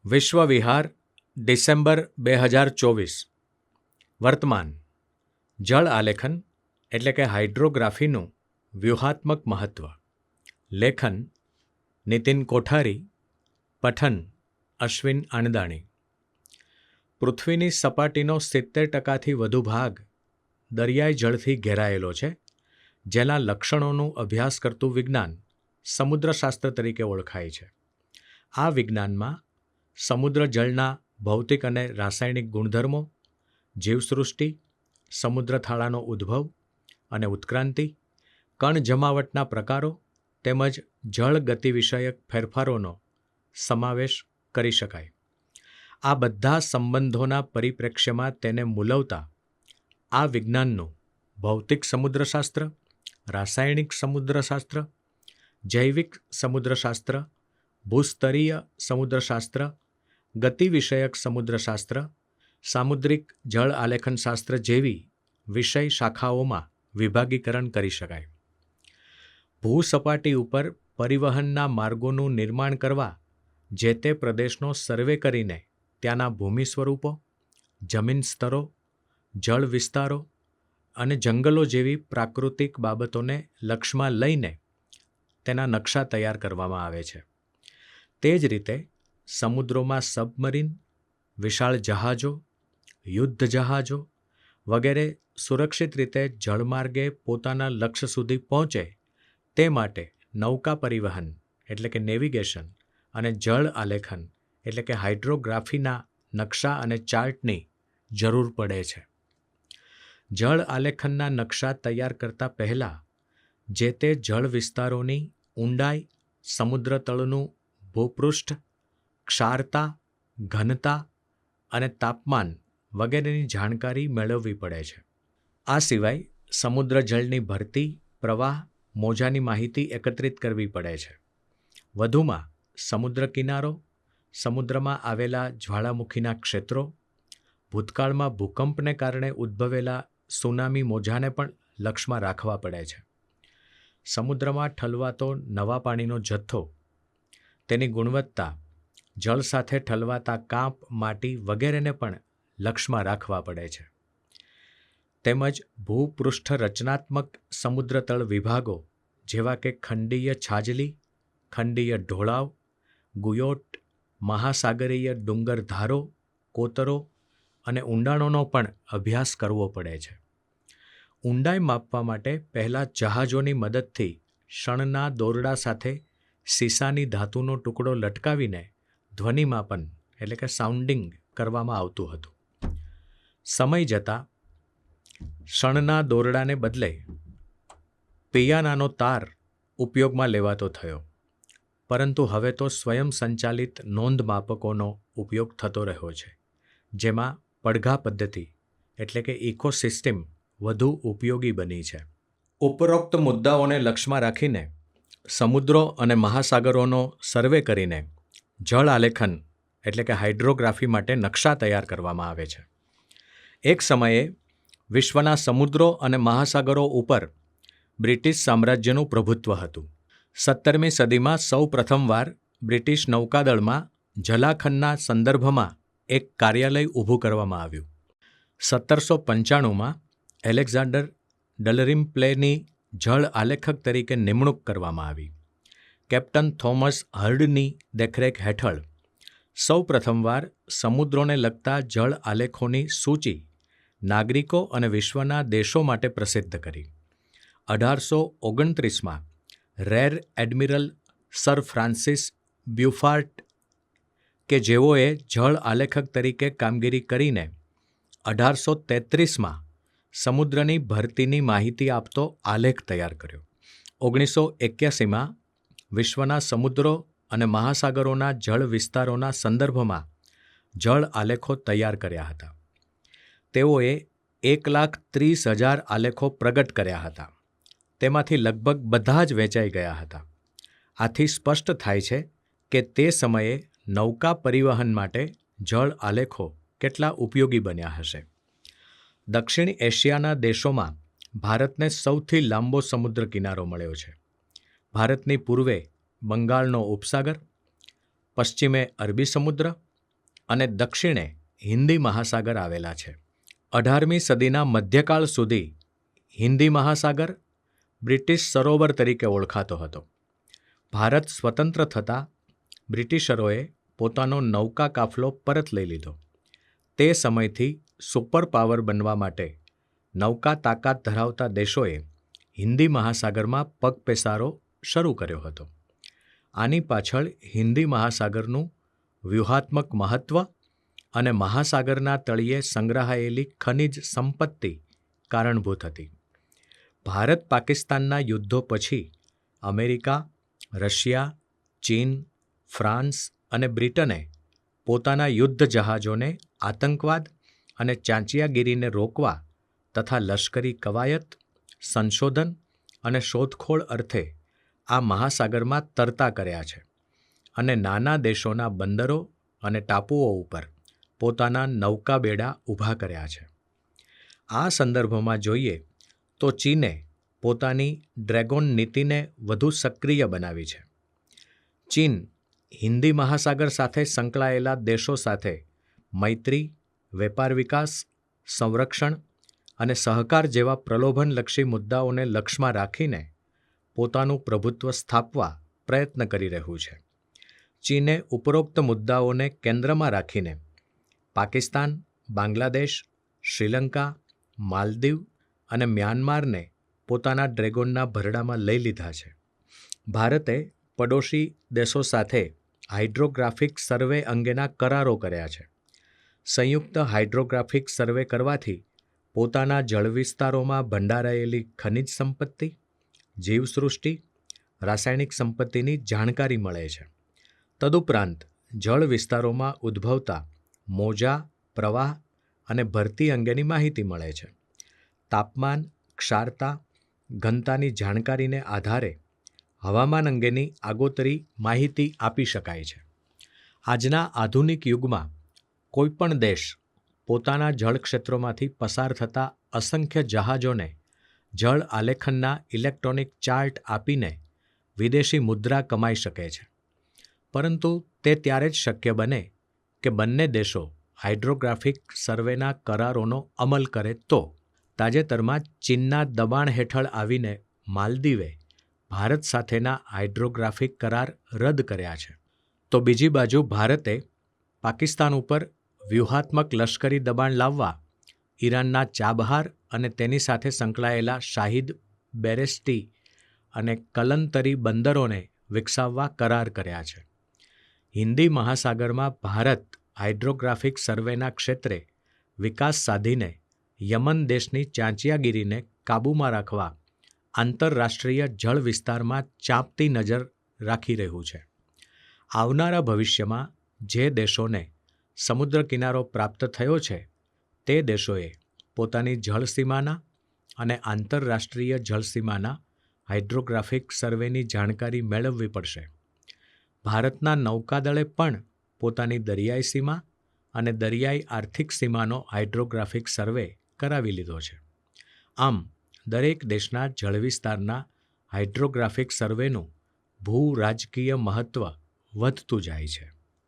વિશ્વ વિહાર ડિસેમ્બર 2024. વર્તમાન. જળ આલેખન એટલે કે હાઇડ્રોગ્રાફીનું વ્યૂહાત્મક મહત્વ. લેખન નીતિન કોઠારી. પઠન અશ્વિન આણદાણી. પૃથ્વીની સપાટીનો 70%થી વધુ ભાગ દરિયાઈ જળથી ઘેરાયેલો છે, જેના લક્ષણોનું અભ્યાસ કરતું વિજ્ઞાન સમુદ્રશાસ્ત્ર તરીકે ઓળખાય છે. આ વિજ્ઞાનમાં સમુદ્ર જળના ભૌતિક અને રાસાયણિક ગુણધર્મો, જીવસૃષ્ટિ, સમુદ્ર થાળાનો ઉદ્ભવ અને ઉત્ક્રાંતિ, કણ જમાવટના પ્રકારો તેમજ જળ ગતિ વિષયક ફેરફારોનો સમાવેશ કરી શકાય. આ બધા સંબંધોના પરિપ્રેક્ષ્યમાં તેને મૂલવતા આ વિજ્ઞાનનું ભૌતિક સમુદ્રશાસ્ત્ર, રાસાયણિક સમુદ્રશાસ્ત્ર, જૈવિક સમુદ્રશાસ્ત્ર, ભૂસ્તરીય સમુદ્રશાસ્ત્ર, ગતિ વિષયક સમુદ્રશાસ્ત્ર, સામુદ્રિક જળ આલેખનશાસ્ત્ર જેવી વિષય શાખાઓમાં વિભાગીકરણ કરી શકાય. ભૂસપાટી ઉપર પરિવહનના માર્ગોનું નિર્માણ કરવા જે તે પ્રદેશનો સર્વે કરીને ત્યાંના ભૂમિ સ્વરૂપો, જમીન સ્તરો, જળ વિસ્તારો અને જંગલો જેવી પ્રાકૃતિક બાબતોને લક્ષમાં લઈને તેના નકશા તૈયાર કરવામાં આવે છે. તે જ રીતે સમુદ્રોમાં સબમરીન, વિશાળ જહાજો, યુદ્ધ જહાજો વગેરે સુરક્ષિત રીતે જળમાર્ગે પોતાના લક્ષ્ય સુધી પહોંચે તે માટે નૌકા પરિવહન એટલે કે નેવિગેશન અને જળ આલેખન એટલે કે હાઇડ્રોગ્રાફીના નકશા અને ચાર્ટની જરૂર પડે છે. જળ આલેખનના નકશા તૈયાર કરતા પહેલાં જે તે જળ વિસ્તારોની ઊંડાઈ, સમુદ્ર તળનું ભૂપૃષ્ઠ, ક્ષારતા, ઘનતા અને તાપમાન વગેરેની જાણકારી મેળવવી પડે છે. આ સિવાય સમુદ્ર જળની ભરતી, પ્રવાહ, મોજાની માહિતી એકત્રિત કરવી પડે છે. વધુમાં સમુદ્ર કિનારો, સમુદ્રમાં આવેલા જ્વાળામુખીના ક્ષેત્રો, ભૂતકાળમાં ભૂકંપને કારણે ઉદ્ભવેલા સુનામી મોજાને પણ લક્ષમાં રાખવા પડે છે. સમુદ્રમાં ઠલવાતો નવા પાણીનો જથ્થો, તેની ગુણવત્તા, જળ સાથે ઠલવાતા કાંપ, માટી વગેરેને પણ લક્ષમાં રાખવા પડે છે. તેમજ ભૂપૃષ્ઠ રચનાત્મક સમુદ્રતળ વિભાગો જેવા કે ખંડીય છાજલી, ખંડીય ઢોળાવ, ગુયોટ, મહાસાગરીય ડુંગર ધારો, કોતરો અને ઊંડાણોનો પણ અભ્યાસ કરવો પડે છે. ઊંડાઈ માપવા માટે પહેલાં જહાજોની મદદથી શણના દોરડા સાથે સીસાની ધાતુનો ટુકડો લટકાવીને ધ્વનિમાપન એટલે કે સાઉન્ડિંગ કરવામાં આવતું હતું. સમય જતાં શણના દોરડાને બદલે પિયાનાનો તાર ઉપયોગમાં લેવાતો થયો, પરંતુ હવે તો સ્વયં સંચાલિત નોંધ માપકોનો ઉપયોગ થતો રહ્યો છે, જેમાં પડઘા પદ્ધતિ એટલે કે ઇકોસિસ્ટમ વધુ ઉપયોગી બની છે. ઉપરોક્ત મુદ્દાઓને લક્ષમાં રાખીને સમુદ્રો અને મહાસાગરોનો સર્વે કરીને જળ આલેખન એટલે કે હાઇડ્રોગ્રાફી માટે નકશા તૈયાર કરવામાં આવે છે. એક સમયે વિશ્વના સમુદ્રો અને મહાસાગરો ઉપર બ્રિટિશ સામ્રાજ્યનું પ્રભુત્વ હતું. 17મી સદીમાં સૌ પ્રથમવાર બ્રિટિશ નૌકાદળમાં જલાખનના સંદર્ભમાં એક કાર્યાલય ઊભું કરવામાં આવ્યું. 1795માં એલેક્ઝાન્ડર ડલરીમ્પ્લેની જળ આલેખક તરીકે નિમણૂક કરવામાં આવી. કેપ્ટન થોમસ હર્ડની દેખરેખ હેઠળ સૌ પ્રથમવાર સમુદ્રોને લગતા જળ આલેખોની સૂચિ નાગરિકો અને વિશ્વના દેશો માટે પ્રસિદ્ધ કરી. 1829માં રેર એડમિરલ સર ફ્રાન્સિસ બ્યુફાર્ટ કે જેઓએ જળ આલેખક તરીકે કામગીરી કરીને 1833માં સમુદ્રની ભરતીની માહિતી આપતો આલેખ તૈયાર કર્યો. 1981માં વિશ્વના સમુદ્રો અને મહાસાગરોના જળ વિસ્તારોના સંદર્ભમાં જળ આલેખો તૈયાર કર્યા હતા. તેઓએ 1,30,000 આલેખો પ્રગટ કર્યા હતા. તેમાંથી લગભગ બધા જ વેચાઈ ગયા હતા. આથી સ્પષ્ટ થાય છે કે તે સમયે નૌકા પરિવહન માટે જળ આલેખો કેટલા ઉપયોગી બન્યા હશે. દક્ષિણ એશિયાના દેશોમાં ભારતને સૌથી લાંબો સમુદ્ર કિનારો મળ્યો છે. ભારતની પૂર્વે બંગાળનો ઉપસાગર, પશ્ચિમે અરબી સમુદ્ર અને દક્ષિણે હિન્દી મહાસાગર આવેલા છે. 18મી સદીના મધ્યકાળ સુધી હિન્દી મહાસાગર બ્રિટિશ સરોવર તરીકે ઓળખાતો હતો. ભારત સ્વતંત્ર થતાં બ્રિટિશરોએ પોતાનો નૌકા કાફલો પરત લઈ લીધો. તે સમયથી સુપર પાવર બનવા માટે નૌકા તાકાત ધરાવતા દેશોએ હિન્દી મહાસાગરમાં પગપેસારો શરૂ કર્યો હતો. આની પાછળ હિન્દી મહાસાગરનું વ્યૂહાત્મક મહત્ત્વ અને મહાસાગરના તળિયે સંગ્રહાયેલી ખનિજ સંપત્તિ કારણભૂત હતી. ભારત પાકિસ્તાનના યુદ્ધો પછી અમેરિકા, રશિયા, ચીન, ફ્રાન્સ અને બ્રિટને પોતાના યુદ્ધ જહાજોને આતંકવાદ અને ચાંચિયાગીરીને રોકવા તથા લશ્કરી કવાયત, સંશોધન અને શોધખોળ અર્થે આ મહાસાગરમાં તરતા કર્યા છે અને નાના દેશોના બંદરો અને ટાપુઓ ઉપર પોતાના નૌકાબેડા ઊભા કર્યા છે. આ સંદર્ભમાં જોઈએ તો ચીને પોતાની ડ્રેગોન નીતિને વધુ સક્રિય બનાવી છે. ચીન હિન્દી મહાસાગર સાથે સંકળાયેલા દેશો સાથે મૈત્રી, વેપાર વિકાસ, સંરક્ષણ અને સહકાર જેવા પ્રલોભનલક્ષી મુદ્દાઓને લક્ષમાં રાખીને પોતાનું પ્રભુત્વ સ્થાપવા પ્રયત્ન કરી રહ્યું છે. ચીને ઉપરોક્ત મુદ્દાઓને કેન્દ્રમાં રાખીને પાકિસ્તાન, બાંગ્લાદેશ, શ્રીલંકા, માલદીવ અને મ્યાનમારને પોતાના ડ્રેગોનના ભરડામાં લઈ લીધા છે. ભારતે પડોશી દેશો સાથે હાઇડ્રોગ્રાફિક સર્વે અંગેના કરારો કર્યા છે. સંયુક્ત હાઇડ્રોગ્રાફિક સર્વે કરવાથી પોતાના જળવિસ્તારોમાં ભંડારાયેલી ખનિજ સંપત્તિ, જીવસૃષ્ટિ, રાસાયણિક સંપત્તિની જાણકારી મળે છે. તદુપરાંત જળ વિસ્તારોમાં ઉદ્ભવતા મોજા, પ્રવાહ અને ભરતી અંગેની માહિતી મળે છે. તાપમાન, ક્ષારતા, ઘનતાની જાણકારીને આધારે હવામાન અંગેની આગોતરી માહિતી આપી શકાય છે. આજના આધુનિક યુગમાં કોઈપણ દેશ પોતાના જળક્ષેત્રોમાંથી પસાર થતા અસંખ્ય જહાજોને જળ આલેખનના ઇલેક્ટ્રોનિક ચાર્ટ આપીને વિદેશી મુદ્રા કમાઈ શકે છે. પરંતુ તે ત્યારે જ શક્ય બને કે બંને દેશો હાઇડ્રોગ્રાફિક સર્વેના કરારોનો અમલ કરે તો. તાજેતરમાં ચીનના દબાણ હેઠળ આવીને માલદીવે ભારત સાથેના હાઇડ્રોગ્રાફિક કરાર રદ કર્યા છે. તો બીજી બાજુ ભારતે પાકિસ્તાન ઉપર વ્યૂહાત્મક લશ્કરી દબાણ લાવવા ઈરાનના ચાબહાર અને તેની સાથે સંકળાયેલા શાહિદ, બેરેસ્ટી અને કલંતરી બંદરોને વિકસાવવા કરાર કર્યા છે. હિન્દી મહાસાગરમાં ભારત હાઇડ્રોગ્રાફિક સર્વેના ક્ષેત્રે વિકાસ સાધીને યમન દેશની ચાંચિયાગીરીને કાબૂમાં રાખવા આંતરરાષ્ટ્રીય જળ વિસ્તારમાં ચાંપતી નજર રાખી રહ્યું છે. આવનારા ભવિષ્યમાં જે દેશોને સમુદ્ર કિનારો પ્રાપ્ત થયો છે તે દેશોએ પોતાની જળસીમાના અને આંતરરાષ્ટ્રીય જળસીમાના હાઇડ્રોગ્રાફિક સર્વેની જાણકારી મેળવવી પડશે. ભારતના નૌકાદળે પણ પોતાની દરિયાઈ સીમા અને દરિયાઈ આર્થિક સીમાનો હાઇડ્રોગ્રાફિક સર્વે કરાવી લીધો છે. આમ દરેક દેશના જળવિસ્તારના હાઇડ્રોગ્રાફિક સર્વેનું ભૂ રાજકીય મહત્ત્વ વધતું જાય છે.